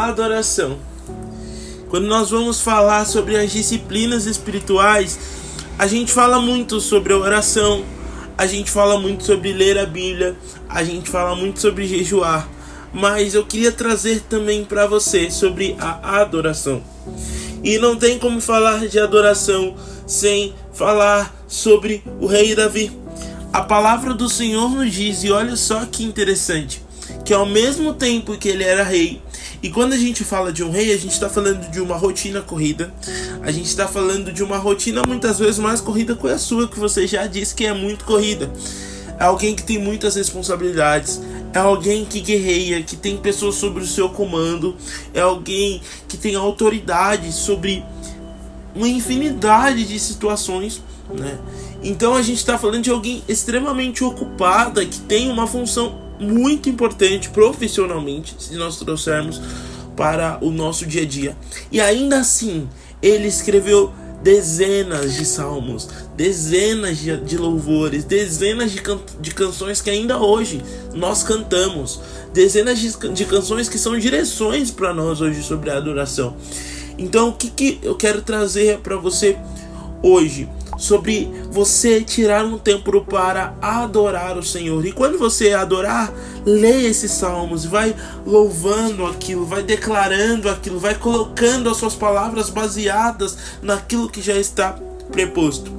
adoração. Quando nós vamos falar sobre as disciplinas espirituais, a gente fala muito sobre a oração, a gente fala muito sobre ler a Bíblia, a gente fala muito sobre jejuar, mas eu queria trazer também para você sobre a adoração. E não tem como falar de adoração sem falar sobre o rei Davi. A palavra do Senhor nos diz, e olha só que interessante, que ao mesmo tempo que ele era rei, e quando a gente fala de um rei, a gente está falando de uma rotina corrida, a gente está falando de uma rotina muitas vezes mais corrida que a sua, que você já disse que é muito corrida. É alguém que tem muitas responsabilidades, é alguém que guerreia, que tem pessoas sobre o seu comando, é alguém que tem autoridade sobre uma infinidade de situações, né? Então a gente está falando de alguém extremamente ocupada, que tem uma função muito importante profissionalmente, se nós trouxermos para o nosso dia a dia. E ainda assim, ele escreveu dezenas de salmos, dezenas de louvores, dezenas de canções que ainda hoje nós cantamos, dezenas de canções que são direções para nós hoje sobre a adoração. Então o que eu quero trazer para você hoje? Sobre você tirar um tempo para adorar o Senhor. E quando você adorar, leia esses salmos, vai louvando aquilo, vai declarando aquilo, vai colocando as suas palavras baseadas naquilo que já está preposto.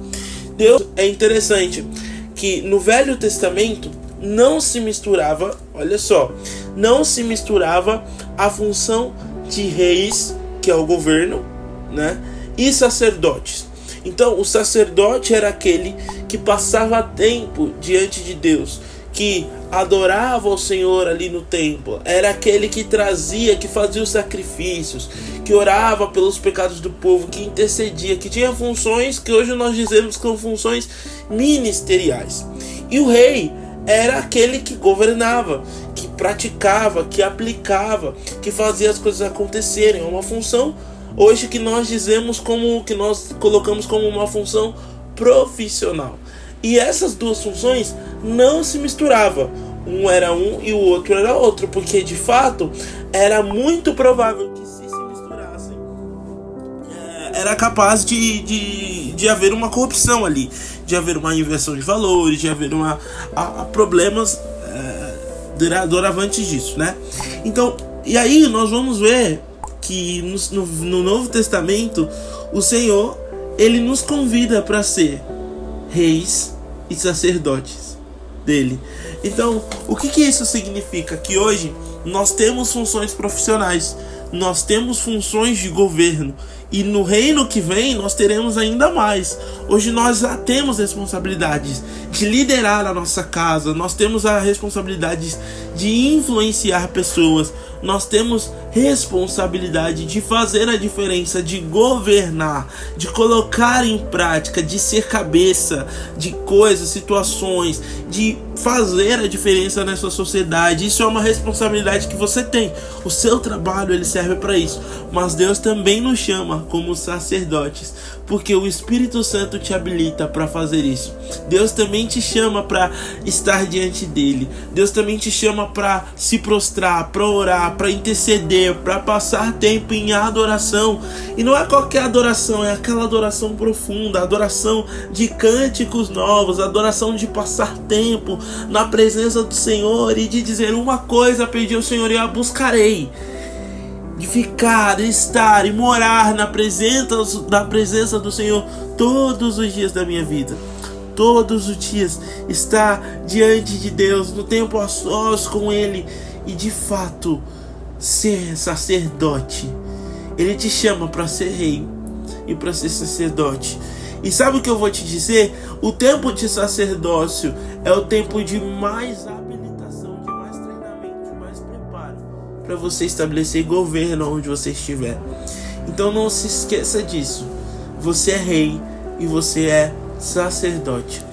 Deus, é interessante que no Velho Testamento não se misturava, olha só, não se misturava a função de reis, que é o governo, né, e sacerdotes. Então o sacerdote era aquele que passava tempo diante de Deus, que adorava o Senhor ali no templo, era aquele que trazia, que fazia os sacrifícios, que orava pelos pecados do povo, que intercedia, que tinha funções que hoje nós dizemos que são funções ministeriais. E o rei era aquele que governava, que praticava, que aplicava, que fazia as coisas acontecerem. É uma função hoje que nós dizemos como, que nós colocamos como uma função profissional. E essas duas funções não se misturavam. Um era um e o outro era outro, porque de fato era muito provável que se misturassem, era capaz de haver uma corrupção ali, de haver uma inversão de valores, de haver problemas doravante disso, né? Então, e aí nós vamos ver que no Novo Testamento o Senhor, ele nos convida para ser reis e sacerdotes dele. Então, o que isso significa? Que hoje nós temos funções profissionais, nós temos funções de governo, e no reino que vem nós teremos ainda mais. Hoje nós já temos responsabilidades de liderar a nossa casa, nós temos a responsabilidade de influenciar pessoas, nós temos responsabilidade de fazer a diferença, de governar, de colocar em prática, de ser cabeça de coisas, situações, de fazer a diferença nessa sociedade. Isso é uma responsabilidade que você tem. O seu trabalho, ele serve para isso. Mas Deus também nos chama como sacerdotes, porque o Espírito Santo te habilita para fazer isso. Deus também te chama para estar diante dele. Deus também te chama para se prostrar, para orar, para interceder, para passar tempo em adoração. E não é qualquer adoração, é aquela adoração profunda, adoração de cânticos novos, adoração de passar tempo na presença do Senhor e de dizer uma coisa: pedir ao Senhor e a buscarei. De ficar, estar e morar na presença do Senhor todos os dias da minha vida. Todos os dias estar diante de Deus, no tempo a sós com Ele, e de fato ser sacerdote. Ele te chama para ser rei e para ser sacerdote. E sabe o que eu vou te dizer? O tempo de sacerdócio é o tempo de mais habilitação, de mais treinamento, de mais preparo para você estabelecer governo onde você estiver. Então não se esqueça disso. Você é rei e você é sacerdote.